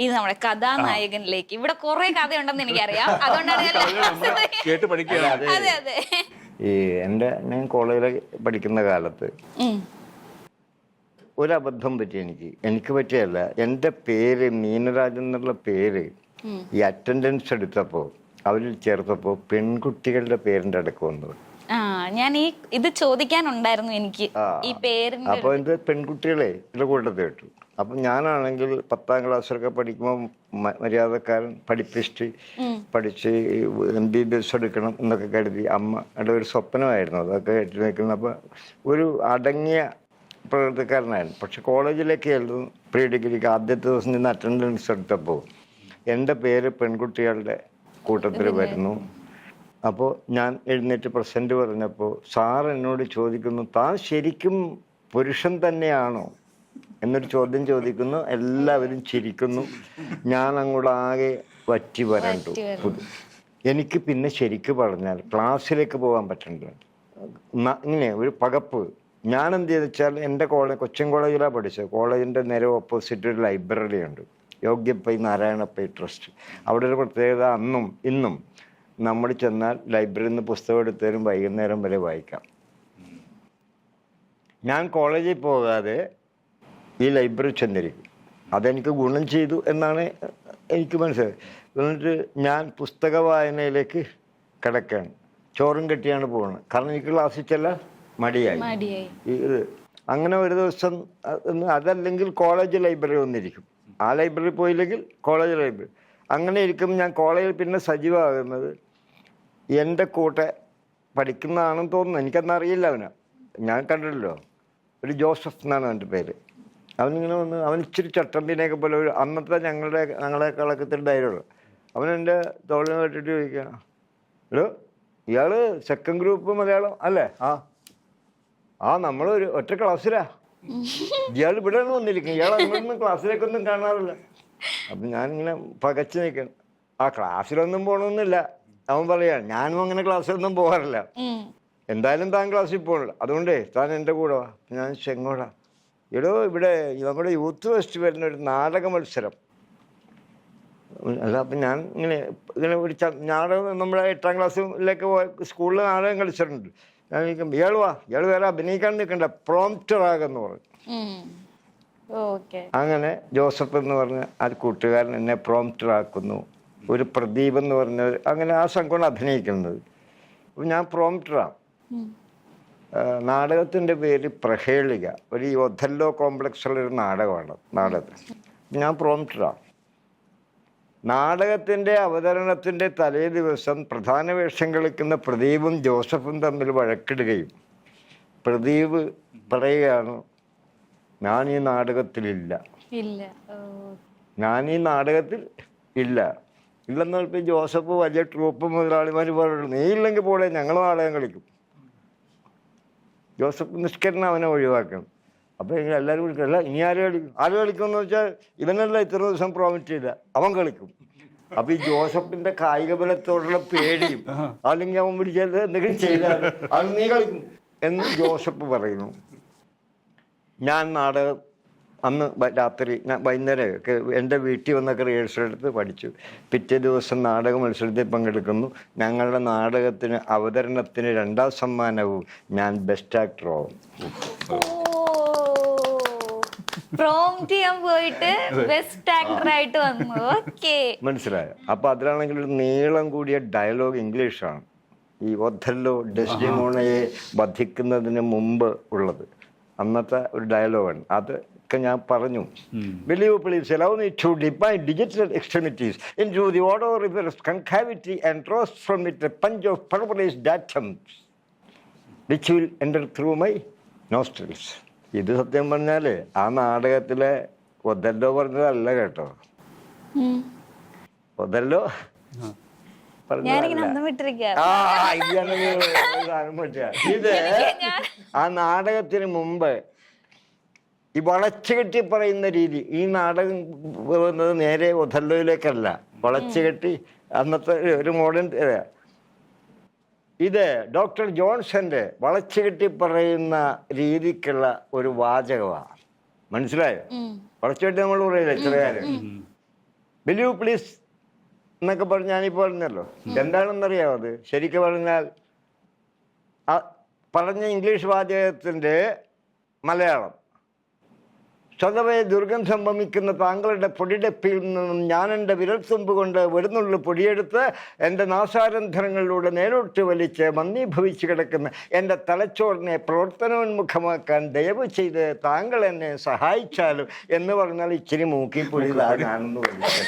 ഇത് നമ്മുടെ കഥാനായകനിലേക്ക്. ഇവിടെ കുറെ കഥയുണ്ടെന്ന് എനിക്കറിയാം, അതുകൊണ്ടാണ് ഞാൻ കേട്ട് പഠിക്കുകയാണ്. അതെ അതെ. ഞാൻ കോളേജിൽ പഠിക്കുന്ന കാലത്ത് ഉം. ഒരബദ്ധം പറ്റി എനിക്ക് പറ്റിയല്ല. എൻ്റെ പേര് മീനരാജൻ എന്നുള്ള പേര് ഈ അറ്റൻഡൻസ് എടുത്തപ്പോൾ അവരിൽ ചേർത്തപ്പോൾ പെൺകുട്ടികളുടെ പേരിൻ്റെ അടുക്ക് വന്നു. ഞാൻ ഇത് ചോദിക്കാനുണ്ടായിരുന്നു എനിക്ക് ഈ പേരിന്റെ. അപ്പൊ എന്ത് പെൺകുട്ടികളെ ഇതിന്റെ കൂട്ടത്തിൽ ഇട്ടു. അപ്പൊ ഞാനാണെങ്കിൽ 10ാം ക്ലാസ്സിലൊക്കെ പഠിക്കുമ്പോൾ മര്യാദക്കാരൻ പഠിച്ച് MBBS എടുക്കണം എന്നൊക്കെ കരുതി അമ്മയുടെ ഒരു സ്വപ്നമായിരുന്നു. അതൊക്കെ കെട്ടി നിൽക്കുന്നത്. അപ്പൊ ഒരു അടങ്ങിയ പ്രകൃതിക്കാരനായിരുന്നു. പക്ഷെ കോളേജിലേക്ക് പ്രീ ഡിഗ്രിക്ക് ആദ്യത്തെ ദിവസം നിന്ന് അറ്റൻഡൻസ് എടുത്തപ്പോൾ എൻ്റെ പേര് പെൺകുട്ടികളുടെ കൂട്ടത്തിൽ വരുന്നു. അപ്പോൾ ഞാൻ എഴുന്നേറ്റ് പ്രസന്റ് പറഞ്ഞപ്പോൾ സാർ എന്നോട് ചോദിക്കുന്നു, താൻ ശരിക്കും പുരുഷൻ തന്നെയാണോ എന്നൊരു ചോദ്യം ചോദിക്കുന്നു. എല്ലാവരും ചിരിക്കുന്നു. ഞാൻ അങ്ങോട്ട് ആകെ വറ്റി വരണ്ടു. എനിക്ക് പിന്നെ ശരിക്കും പറഞ്ഞാൽ ക്ലാസ്സിലേക്ക് പോകാൻ പറ്റണ്ട. ഇങ്ങനെ ഒരു പകപ്പ്. ഞാൻ എന്ത് ചെയ്തെന്ന് വെച്ചാൽ എൻ്റെ കൊച്ചിൻ കോളേജിലാണ് പഠിച്ചത്. കോളേജിൻ്റെ നേരെ ഓപ്പോസിറ്റ് ഒരു ലൈബ്രറി ഉണ്ട്, യോഗ്യപ്പൈ നാരായണപ്പൈ ട്രസ്റ്റ്. അവിടെ ഒരു പ്രത്യേകത, അന്നും ഇന്നും നമ്മൾ ചെന്നാൽ ലൈബ്രറിയിൽ നിന്ന് പുസ്തകം എടുത്തരും വൈകുന്നേരം വരെ വായിക്കാം. ഞാൻ കോളേജിൽ പോകാതെ ഈ ലൈബ്രറി ചെന്നിരിക്കും. അതെനിക്ക് ഗുണം ചെയ്തു എന്നാണ് എനിക്ക് മനസ്സിലായത്. എന്നിട്ട് ഞാൻ പുസ്തക വായനയിലേക്ക് കിടക്കുകയാണ്. ചോറും കെട്ടിയാണ് പോകുന്നത്. കാരണം എനിക്ക് ക്ലാസ്സിൽ ചെല്ലാൻ മടിയായി. ഇത് അങ്ങനെ ഒരു ദിവസം അതല്ലെങ്കിൽ കോളേജ് ലൈബ്രറി ഒന്നിരിക്കും. ആ ലൈബ്രറി പോയില്ലെങ്കിൽ കോളേജ് ലൈബ്രറി. അങ്ങനെ ഇരിക്കും. ഞാൻ കോളേജിൽ പിന്നെ സജീവമാകുന്നത് എൻ്റെ കൂടെ പഠിക്കുന്നതാണെന്ന് തോന്നുന്നു. എനിക്കന്നറിയില്ല അവന്. ഞാൻ കണ്ടില്ലല്ലോ. ഒരു ജോസഫ് എന്നാണ് എൻ്റെ പേര്. അവനിങ്ങനെ വന്ന്, അവൻ ഇച്ചിരി ചട്ടമ്പിനെയൊക്കെ പോലെ ഒരു അന്നത്തെ ഞങ്ങളെ കളക്കത്തിൽ ധൈര്യമുള്ളൂ. അവൻ എൻ്റെ തോളിനെ കേട്ടിട്ട് ചോദിക്കുക, ഹലോ ഇയാൾ സെക്കൻഡ് ഗ്രൂപ്പ് മലയാളം അല്ലേ? നമ്മൾ ഒറ്റ ക്ലാസ്സിലാ. ഇയാൾ ഇവിടെ വന്നിരിക്കും. ഇയാൾ അങ്ങോട്ടൊന്നും ക്ലാസ്സിലേക്കൊന്നും കാണാറില്ല. അപ്പം ഞാനിങ്ങനെ പകച്ചു നിൽക്കണം. ക്ലാസ്സിലൊന്നും പോകണമെന്നില്ല. അവൻ പറയാണ്, ഞാനും അങ്ങനെ ക്ലാസ്സിലൊന്നും പോകാറില്ല. എന്തായാലും താൻ ക്ലാസ്സിൽ പോകണില്ല, അതുകൊണ്ടേ താൻ എൻ്റെ കൂടെ വാ. ഞാൻ ചെങ്ങോടാ. ഇവിടെ നമ്മുടെ യൂത്ത് ഫെസ്റ്റിവലിന് ഒരു നാടക മത്സരം അല്ല. അപ്പം ഞാൻ ഇങ്ങനെ ഒരു നാടകം, നമ്മുടെ 8ാം ക്ലാസ്സിലേക്ക് സ്കൂളിൽ നാടകം കളിച്ചിട്ടുണ്ട്. ഞാൻ നിൽക്കുമ്പോൾ ഇയാൾ വാ, ഇയാൾ വേറെ അഭിനയിക്കാൻ നിൽക്കണ്ട, പ്രോംപ്റ്ററാകെന്ന് പറഞ്ഞു. അങ്ങനെ ജോസഫ് എന്ന് പറഞ്ഞ ആ കൂട്ടുകാരൻ എന്നെ പ്രോംപ്റ്ററാക്കുന്നു. ഒരു പ്രദീപ് എന്ന് പറഞ്ഞ അങ്ങനെ ആ സംഘമാണ് അഭിനയിക്കുന്നത്. അപ്പം ഞാൻ പ്രോംപ്റ്ററാണ്. നാടകത്തിൻ്റെ പേര് പ്രഹേളിക. ഒരു ഒഥല്ലോ കോംപ്ലക്സുള്ളൊരു നാടകമാണ്. ഞാൻ പ്രോംപ്റ്ററാണ്. നാടകത്തിൻ്റെ അവതരണത്തിൻ്റെ തലേ ദിവസം പ്രധാന വേഷം കളിക്കുന്ന പ്രദീപും ജോസഫും തമ്മിൽ വഴക്കിടുകയും പ്രദീപ് പറയുകയാണ്, ഞാൻ ഈ നാടകത്തിലില്ല, ഞാൻ ഈ നാടകത്തിൽ ഇല്ലെന്ന് പറഞ്ഞപ്പോൾ ജോസഫ് വലിയ ട്രൂപ്പ് മുതലാളിമാർ പറഞ്ഞു, നീ ഇല്ലെങ്കിൽ പോലെ ഞങ്ങൾ നാടകം കളിക്കും. ജോസഫ് നിഷ്കരണം അവനെ ഒഴിവാക്കണം. അപ്പോൾ ഇങ്ങനെ എല്ലാവരും വിളിക്കും, അല്ല ഇനി ആര് കളിക്കുമെന്ന് വെച്ചാൽ ഇവനല്ല ഇത്ര ദിവസം പ്രോമിറ്റ് ചെയ്ത, അവൻ കളിക്കും. അപ്പൊ ഈ ജോസഫിന്റെ കായിക ബലത്തോടുള്ള പേടിയും, അല്ലെങ്കിൽ അവൻ പിടിച്ചത് എന്തെങ്കിലും ചെയ്താൽ അത് നീ കളിക്കും എന്ന് ജോസഫ് പറയുന്നു. ഞാൻ നാടകം അന്ന് രാത്രി വൈകുന്നേരം എൻ്റെ വീട്ടിൽ വന്നൊക്കെ റിഹേഴ്സൽ എടുത്ത് പഠിച്ചു. പിറ്റേ ദിവസം നാടക മത്സരത്തിൽ പങ്കെടുക്കുന്നു. ഞങ്ങളുടെ നാടകത്തിന് അവതരണത്തിന് 2ാം സമ്മാനവും ഞാൻ ബെസ്റ്റ് ആക്ടറാവും. മനസ്സിലായോ? അപ്പൊ അതിലാണെങ്കിൽ ഒരു നീളം കൂടിയ ഡയലോഗ് ഇംഗ്ലീഷാണ്. ഈ ഒഥല്ലോ ഡെസ്ഡിമോണയെ വധിക്കുന്നതിന് മുമ്പ് ഉള്ളത് അന്നത്തെ ഒരു ഡയലോഗാണ്. അത് ഞാൻ പറഞ്ഞു, will you please allow me to dip my digital extremities into the odoriferous concavity and roast from it a punch of purplish datums which will enter through my nostrils. ഇത് സത്യം പറഞ്ഞാല് ആ നാടകത്തിലെ ഒഥല്ലോ പറഞ്ഞതല്ല കേട്ടോ. ഒഥല്ലോ ഇത് ആ നാടകത്തിന് മുമ്പ് ഈ വളച്ചുകെട്ടി പറയുന്ന രീതി, ഈ നാടകം പോകുന്നത് നേരെ ഒഥല്ലോയിലേക്കല്ല, വളച്ചുകെട്ടി അന്നത്തെ ഒരു മോഡേൺ. ഇത് ഡോക്ടർ ജോൺസന്റെ വളച്ചുകെട്ടി പറയുന്ന രീതിക്കുള്ള ഒരു വാചകമാണ്. മനസ്സിലായോ? വളച്ചുകെട്ടി നമ്മൾ പറയില്ല ഇത്ര കാര്യം. ബിലീവ് പ്ലീസ് എന്നൊക്കെ പറഞ്ഞ് ഞാനിപ്പോൾ പറഞ്ഞല്ലോ. എന്താണെന്നറിയാമോ അത്? ശരിക്കും പറഞ്ഞാൽ പറഞ്ഞ ഇംഗ്ലീഷ് വാചകത്തിൻ്റെ മലയാളം. സ്വതവേ ദുർഗന്ധം വമിക്കുന്ന താങ്കളുടെ പൊടിഡപ്പിൽ നിന്നും ഞാൻ എൻ്റെ വിരൽത്തുമ്പ് കൊണ്ട് വെടുന്നുള്ള പൊടിയെടുത്ത് എൻ്റെ നാസാരന്ധരങ്ങളിലൂടെ നേരോട്ട് വലിച്ച് മന്ദീഭവിച്ച് കിടക്കുന്ന എൻ്റെ തലച്ചോറിനെ പ്രവർത്തനോന്മുഖമാക്കാൻ ദയവ് ചെയ്ത് താങ്കൾ എന്നെ സഹായിച്ചാലും എന്ന് പറഞ്ഞാൽ ഇച്ചിരി മൂക്കി പൊടി ഞാനൊന്ന് വലിച്ചു.